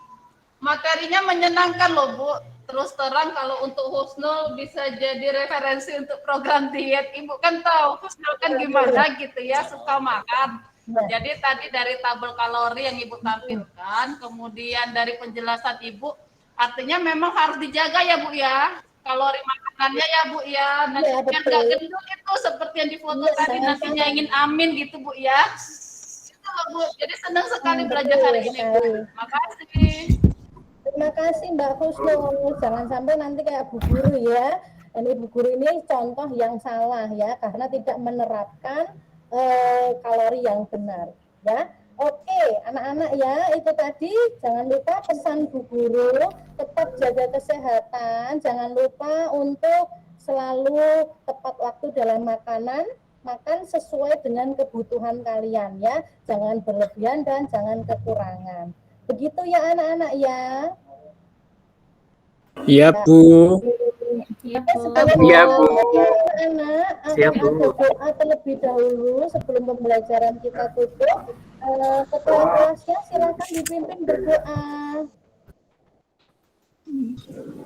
materinya menyenangkan loh Bu. Terus terang kalau untuk Husnul bisa jadi referensi untuk program diet. Ibu kan tahu Husnul kan gimana gitu ya, suka makan. Jadi tadi dari tabel kalori yang Ibu tampilkan, kemudian dari penjelasan Ibu, artinya memang harus dijaga ya Bu ya, kalori makanannya ya Bu ya. Nanti biar nggak gendut itu seperti yang difoto tadi, nantinya ingin amin gitu Bu ya. Itu loh Bu, jadi senang sekali belajar hari ini Bu. Makasih. Terima kasih Mbak Husnul. Jangan sampai nanti kayak Bu Guru ya. Ini Bu Guru ini contoh yang salah ya, karena tidak menerapkan kalori yang benar ya. Oke, anak-anak ya, itu tadi jangan lupa pesan Bu Guru, tetap jaga kesehatan, jangan lupa untuk selalu tepat waktu dalam makanan, makan sesuai dengan kebutuhan kalian ya. Jangan berlebihan dan jangan kekurangan. Begitu ya anak-anak ya. Iya Bu. Iya Bu. Anak-anak Siap, akan Bu. berdoa terlebih dahulu sebelum pembelajaran kita tutup. Ketua kelasnya silakan dipimpin berdoa.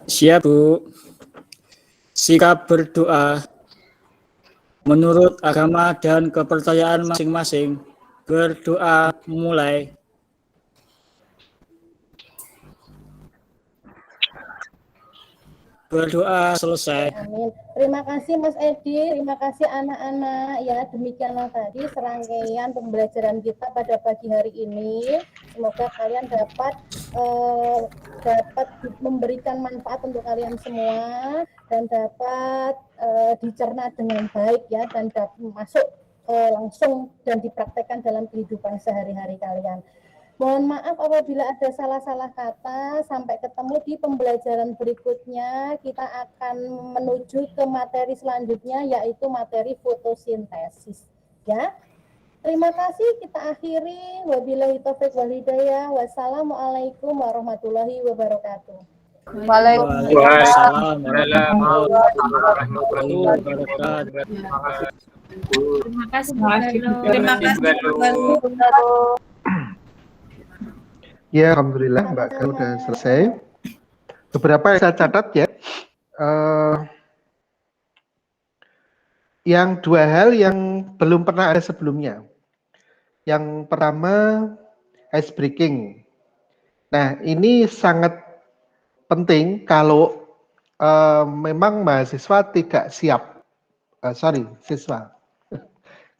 Siap Bu. Sikap berdoa menurut agama dan kepercayaan masing-masing. Berdoa mulai. Berdoa selesai. Amin. Terima kasih Mas Edi, terima kasih anak-anak ya. Demikianlah tadi serangkaian pembelajaran kita pada pagi hari ini. Semoga kalian dapat memberikan manfaat untuk kalian semua dan dapat dicerna dengan baik ya, dan dapat masuk langsung dan dipraktekkan dalam kehidupan sehari-hari kalian. Mohon maaf apabila ada salah-salah kata. Sampai ketemu di pembelajaran berikutnya. Kita akan menuju ke materi selanjutnya, yaitu materi fotosintesis. Ya, terima kasih. Kita akhiri. Wabillahi taufiq wal hidayah. Wassalamualaikum warahmatullahi wabarakatuh. Waalaikumsalam warahmatullahi wabarakatuh. Terima kasih. Terima kasih. Ya, alhamdulillah Mbak Gal sudah selesai. Beberapa yang saya catat ya. Yang dua hal yang belum pernah ada sebelumnya. Yang pertama, ice breaking. Nah, ini sangat penting kalau memang mahasiswa tidak siap. Siswa.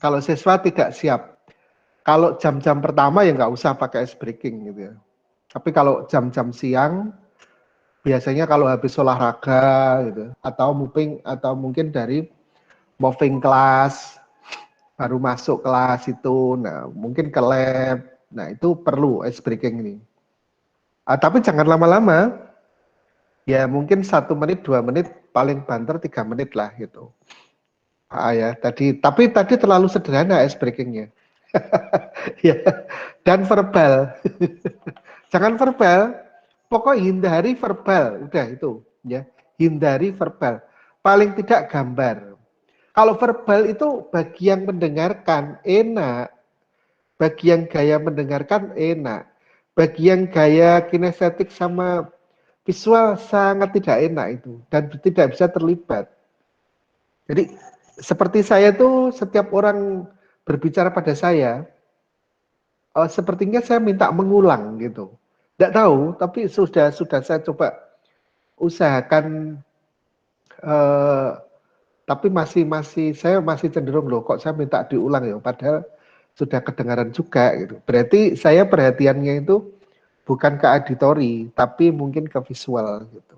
Kalau siswa tidak siap. Kalau jam-jam pertama ya nggak usah pakai ice breaking gitu ya. Tapi kalau jam-jam siang, biasanya kalau habis olahraga gitu, atau mungkin dari moving class, baru masuk kelas itu, nah mungkin ke lab, nah itu perlu ice breaking ini. Tapi jangan lama-lama, ya mungkin 1 menit, 2 menit paling banter 3 menit lah gitu. Ya, tapi tadi terlalu sederhana ice breakingnya. Ya, dan verbal. Jangan verbal, pokok hindari verbal, udah itu ya. Hindari verbal. Paling tidak gambar. Kalau verbal itu bagi yang mendengarkan enak, bagi yang gaya mendengarkan enak, bagi yang gaya kinestetik sama visual sangat tidak enak itu dan tidak bisa terlibat. Jadi seperti saya tuh setiap orang berbicara pada saya, sepertinya saya minta mengulang gitu. Tidak tahu, tapi sudah saya coba usahakan, tapi saya masih cenderung loh kok saya minta diulang ya, padahal sudah kedengaran juga gitu. Berarti saya perhatiannya itu bukan ke auditori, tapi mungkin ke visual gitu.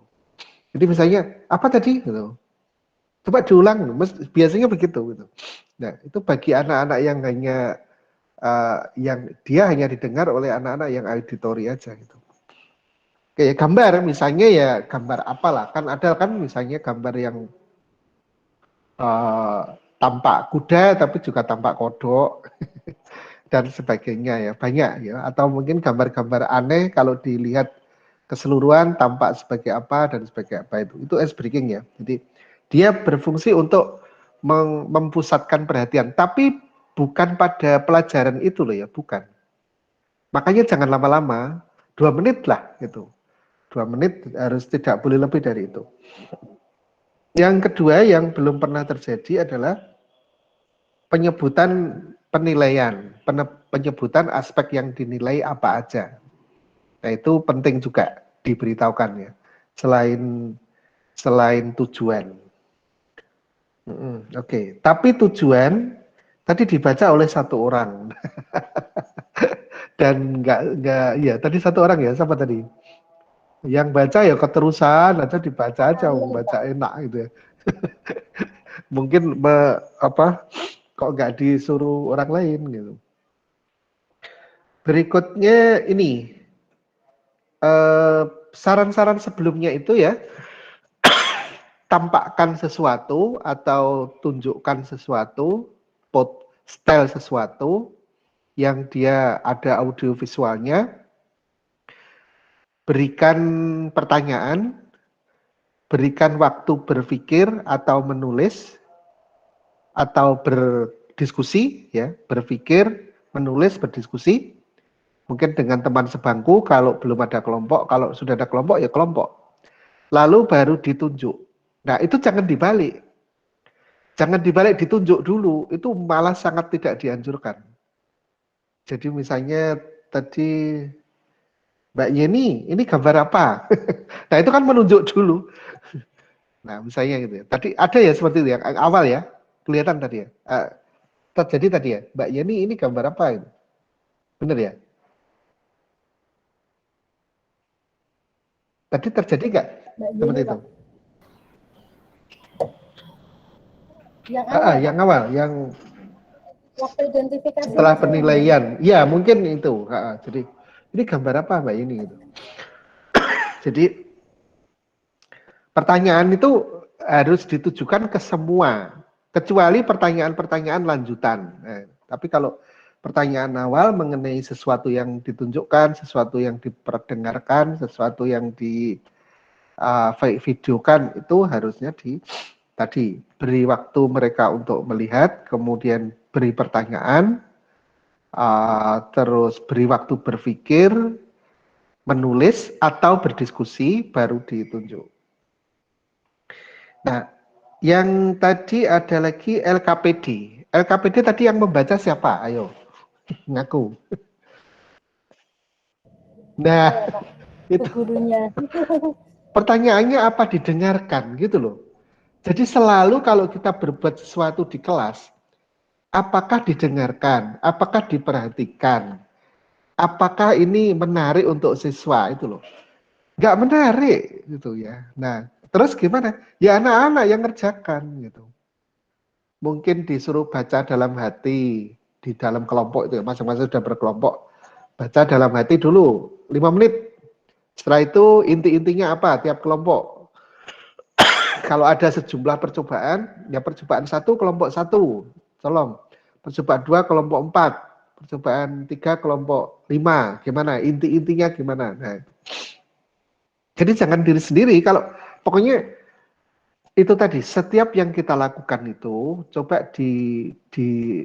Jadi misalnya apa tadi gitu. Coba diulang, biasanya begitu gitu. Nah, itu bagi anak-anak yang dia hanya didengar oleh anak-anak yang auditori aja gitu. Kayak gambar, misalnya ya gambar apalah, kan ada kan misalnya gambar yang tampak kuda tapi juga tampak kodok dan sebagainya ya, banyak ya. Atau mungkin gambar-gambar aneh kalau dilihat keseluruhan tampak sebagai apa dan sebagai apa itu ice breaking ya. Jadi dia berfungsi untuk mempusatkan perhatian, tapi bukan pada pelajaran itu loh ya, bukan. Makanya jangan lama-lama, 2 menit lah gitu. 2 menit harus tidak boleh lebih dari itu. Yang kedua yang belum pernah terjadi adalah penyebutan penilaian, penyebutan aspek yang dinilai apa aja. Nah itu penting juga diberitahukan ya, selain tujuan. Oke. Tapi tujuan tadi dibaca oleh 1 orang dan nggak ya tadi 1 orang ya, siapa tadi? Yang baca ya keterusan aja dibaca aja, membaca enak gitu ya. Mungkin kok nggak disuruh orang lain gitu. Berikutnya ini saran-saran sebelumnya itu ya, tampakkan sesuatu atau tunjukkan sesuatu, style sesuatu yang dia ada audio visualnya, berikan pertanyaan, berikan waktu berpikir atau menulis, atau berdiskusi, ya, berpikir, menulis, berdiskusi, mungkin dengan teman sebangku, kalau belum ada kelompok, kalau sudah ada kelompok, ya kelompok. Lalu baru ditunjuk. Nah, itu jangan dibalik. Jangan dibalik, ditunjuk dulu. Itu malah sangat tidak dianjurkan. Jadi misalnya tadi Mbak Yeni, ini gambar apa? Nah, itu kan menunjuk dulu. Nah, misalnya gitu ya. Tadi ada ya seperti itu ya, awal ya. Kelihatan tadi ya. Terjadi tadi ya. Mbak Yeni, ini gambar apa? Ini? Benar ya? Tadi terjadi nggak? Seperti itu. Yang awal, yang waktu identifikasi setelah penilaian. Ya, mungkin itu. Jadi ini gambar apa Mbak ini gitu. Jadi pertanyaan itu harus ditujukan ke semua, kecuali pertanyaan-pertanyaan lanjutan. Tapi kalau pertanyaan awal mengenai sesuatu yang ditunjukkan, sesuatu yang diperdengarkan, sesuatu yang di videokan, itu harusnya tadi beri waktu mereka untuk melihat, kemudian beri pertanyaan, terus beri waktu berpikir, menulis atau berdiskusi, baru ditunjuk. Nah, yang tadi ada lagi LKPD. LKPD tadi yang membaca siapa? Ayo, ngaku. Nah, itu gurunya. Pertanyaannya apa didengarkan gitu loh. Jadi selalu kalau kita berbuat sesuatu di kelas, apakah didengarkan, apakah diperhatikan, apakah ini menarik untuk siswa itu loh. Nggak menarik gitu ya. Nah, terus gimana? Ya anak-anak yang ngerjakan gitu. Mungkin disuruh baca dalam hati di dalam kelompok itu ya, masing-masing sudah berkelompok. Baca dalam hati dulu 5 menit. Setelah itu inti-intinya apa tiap kelompok. kalau ada sejumlah percobaan, ya percobaan 1 kelompok 1, tolong. Percobaan 2 kelompok 4, percobaan 3 kelompok 5, gimana? Inti-intinya gimana? Nah, jadi jangan diri sendiri, kalau pokoknya itu tadi, setiap yang kita lakukan itu coba dipikirkan,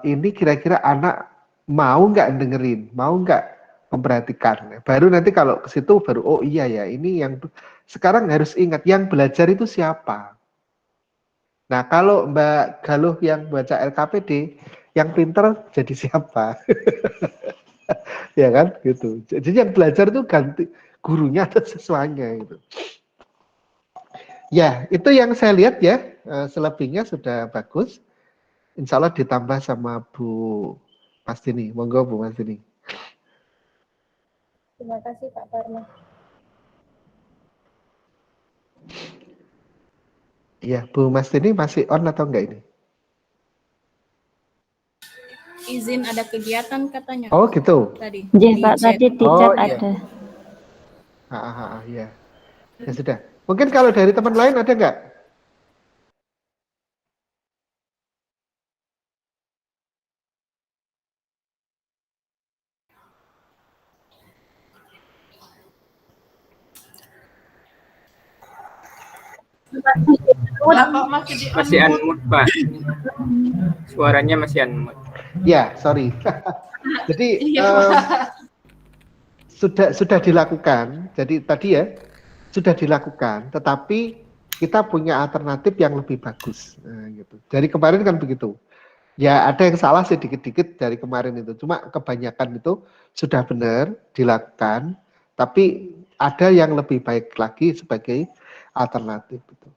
ini kira-kira anak mau nggak dengerin, mau nggak memperhatikan. Baru nanti kalau ke situ baru, oh iya ya, ini yang sekarang harus ingat, yang belajar itu siapa. Nah kalau Mbak Galuh yang baca LKPD, yang pinter jadi siapa? Ya kan, gitu. Jadi yang belajar itu ganti gurunya atau siswanya gitu. Ya, itu yang saya lihat ya, selebihnya sudah bagus. Insya Allah ditambah sama Bu Mastini. Monggo Bu Mastini. Terima kasih Pak Parma. Iya, Bu Mastini masih on atau enggak ini? Izin ada kegiatan katanya. Oh gitu. Tadi. Iya Pak, tadi di chat iya. ada. Iya. Ya sudah. Mungkin kalau dari teman lain ada enggak? Bapak masih unmute, Pak. Suaranya masih unmute. Ya, sorry. Jadi sudah dilakukan. Jadi tadi ya sudah dilakukan, tetapi kita punya alternatif yang lebih bagus. Nah, gitu. Dari kemarin kan begitu. Ya ada yang salah sih dikit-dikit dari kemarin itu. Cuma kebanyakan itu sudah benar dilakukan, tapi ada yang lebih baik lagi sebagai alternatif. Gitu.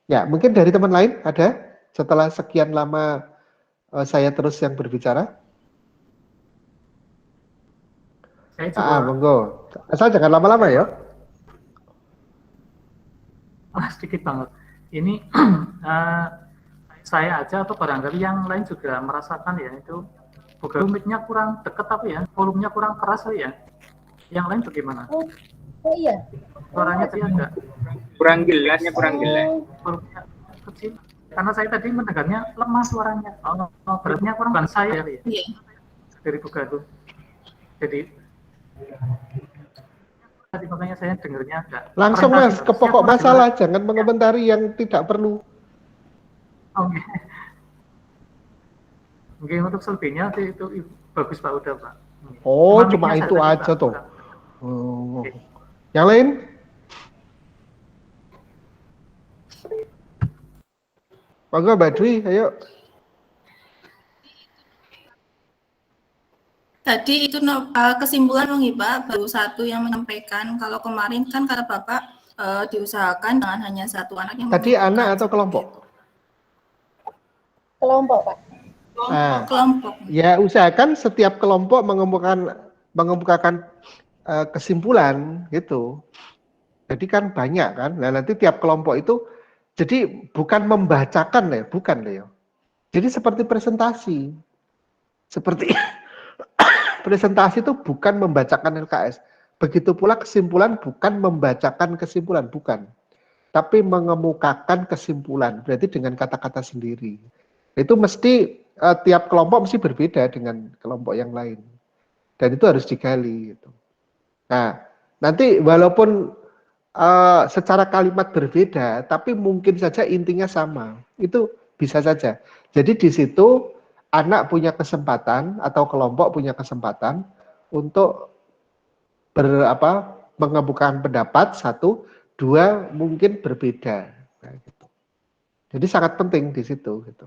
Ya mungkin dari teman lain ada setelah sekian lama saya terus yang berbicara. Monggo. Asal jangan lama-lama ya. Sedikit banget. Ini saya aja atau barangkali yang lain juga merasakan ya itu bukan mic-nya kurang dekat tapi ya volumenya kurang keras ya. Yang lain bagaimana? Oh iya. Suaranya tadi agak kurang jelasnya, kurang jelas. Volumenya kecil. Karena saya tadi mendengarnya lemah suaranya. Beratnya kurang bukan saya ya. Iya. Dari Bugaduh. Jadi tadi makanya saya dengarnya agak langsung Mas ke pokok masalah, jangan mengomentari yang tidak perlu. Oke. Mungkin untuk selebihnya itu bagus Pak udah Pak. Oh, cuma itu aja tuh. Okay. Yang lain? Monggo Mbak Dwi, ayo. Tadi itu kesimpulan Pak, baru satu yang menyampaikan. Kalau kemarin kan kata Bapak diusahakan jangan hanya satu anak yang tadi anak atau kelompok? Kelompok, Pak. Kelompok. Ya, usahakan setiap kelompok mengemukakan kesimpulan gitu. Jadi kan banyak kan. Nah, nanti tiap kelompok itu jadi bukan membacakan ya, bukan ya. Jadi seperti presentasi. Seperti presentasi itu bukan membacakan LKS. Begitu pula kesimpulan bukan membacakan kesimpulan, bukan. Tapi mengemukakan kesimpulan, berarti dengan kata-kata sendiri. Itu mesti tiap kelompok mesti berbeda dengan kelompok yang lain. Dan itu harus digali. Gitu. Nah, nanti walaupun secara kalimat berbeda, tapi mungkin saja intinya sama. Itu bisa saja. Jadi di situ anak punya kesempatan atau kelompok punya kesempatan untuk mengemukakan pendapat, satu, dua mungkin berbeda. Nah, gitu. Jadi sangat penting di situ. Gitu.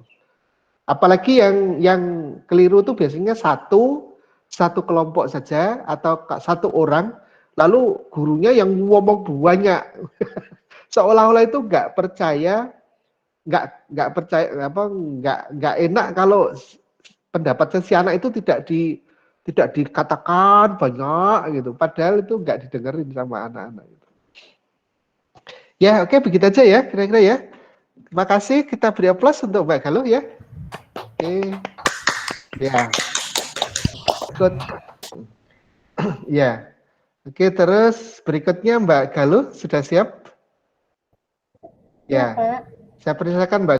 Apalagi yang keliru itu biasanya satu kelompok saja atau satu orang, lalu gurunya yang ngomong banyak, seolah-olah itu nggak enak kalau pendapatnya si anak itu tidak dikatakan banyak gitu, padahal itu nggak didengerin sama anak-anak. Gitu. Ya oke, begitu aja ya kira-kira ya. Terima kasih, kita beri aplaus untuk Mbak Galuh ya. Oke, ya, good, ya. Oke, terus berikutnya Mbak Galuh sudah siap? Ya, Pak. saya persilakan Mbak